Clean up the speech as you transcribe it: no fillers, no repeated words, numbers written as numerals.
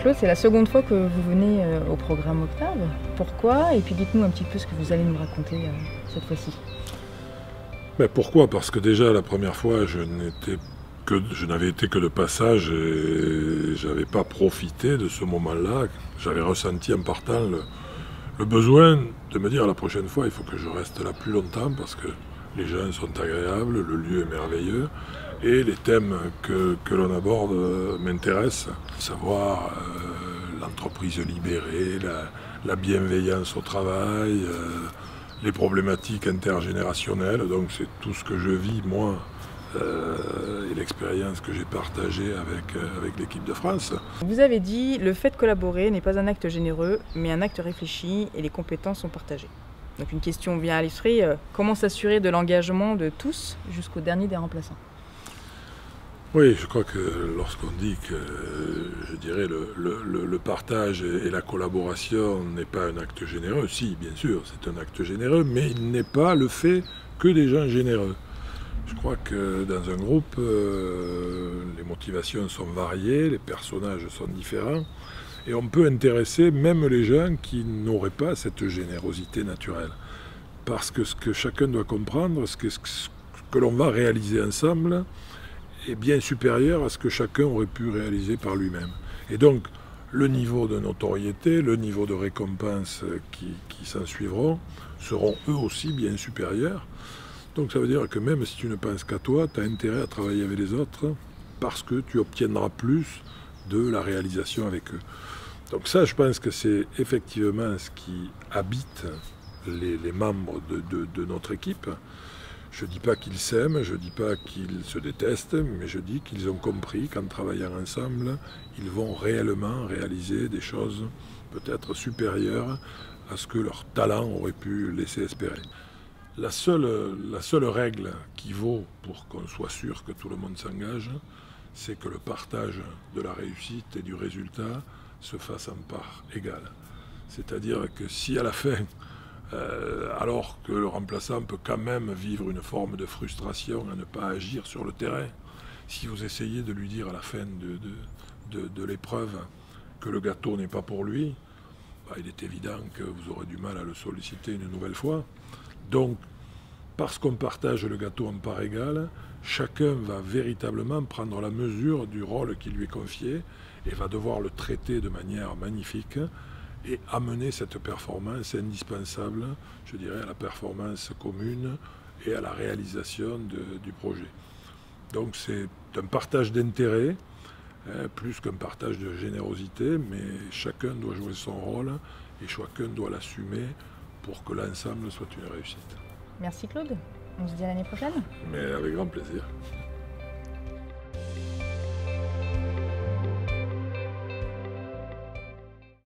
Claude, c'est la seconde fois que vous venez au programme Octave. Pourquoi? Et puis dites-nous un petit peu ce que vous allez nous raconter cette fois-ci. Mais pourquoi? Parce que déjà la première fois je n'avais été que de passage et j'avais pas profité de ce moment-là. J'avais ressenti en partant le besoin de me dire la prochaine fois il faut que je reste là plus longtemps parce que les gens sont agréables, le lieu est merveilleux et les thèmes que l'on aborde m'intéressent. Savoir l'entreprise libérée, la bienveillance au travail, les problématiques intergénérationnelles, donc c'est tout ce que je vis moi et l'expérience que j'ai partagée avec l'équipe de France. Vous avez dit, le fait de collaborer n'est pas un acte généreux, mais un acte réfléchi et les compétences sont partagées. Donc une question vient à l'esprit, comment s'assurer de l'engagement de tous jusqu'au dernier des remplaçants? Oui, je crois que lorsqu'on dit que, je dirais, le partage et la collaboration n'est pas un acte généreux, si, bien sûr, c'est un acte généreux, mais il n'est pas le fait que des gens généreux. Je crois que dans un groupe, les motivations sont variées, les personnages sont différents, et on peut intéresser même les gens qui n'auraient pas cette générosité naturelle. Parce que ce que chacun doit comprendre, ce que l'on va réaliser ensemble, est bien supérieur à ce que chacun aurait pu réaliser par lui-même. Et donc, le niveau de notoriété, le niveau de récompense qui s'en suivront, seront eux aussi bien supérieurs. Donc ça veut dire que même si tu ne penses qu'à toi, tu as intérêt à travailler avec les autres parce que tu obtiendras plus de la réalisation avec eux. Donc ça, je pense que c'est effectivement ce qui habite les membres de notre équipe. Je ne dis pas qu'ils s'aiment, je ne dis pas qu'ils se détestent, mais je dis qu'ils ont compris qu'en travaillant ensemble, ils vont réellement réaliser des choses peut-être supérieures à ce que leur talent aurait pu laisser espérer. La seule règle qui vaut pour qu'on soit sûr que tout le monde s'engage, c'est que le partage de la réussite et du résultat se fasse en part égale. C'est-à-dire que si à la fin, alors que le remplaçant peut quand même vivre une forme de frustration à ne pas agir sur le terrain, si vous essayez de lui dire à la fin de l'épreuve que le gâteau n'est pas pour lui, il est évident que vous aurez du mal à le solliciter une nouvelle fois. Donc, parce qu'on partage le gâteau en part égale, chacun va véritablement prendre la mesure du rôle qui lui est confié et va devoir le traiter de manière magnifique et amener cette performance indispensable, je dirais, à la performance commune et à la réalisation du projet. Donc c'est un partage d'intérêts, plus qu'un partage de générosité, mais chacun doit jouer son rôle et chacun doit l'assumer pour que l'ensemble soit une réussite. Merci Claude, on se dit à l'année prochaine. Mais avec grand plaisir.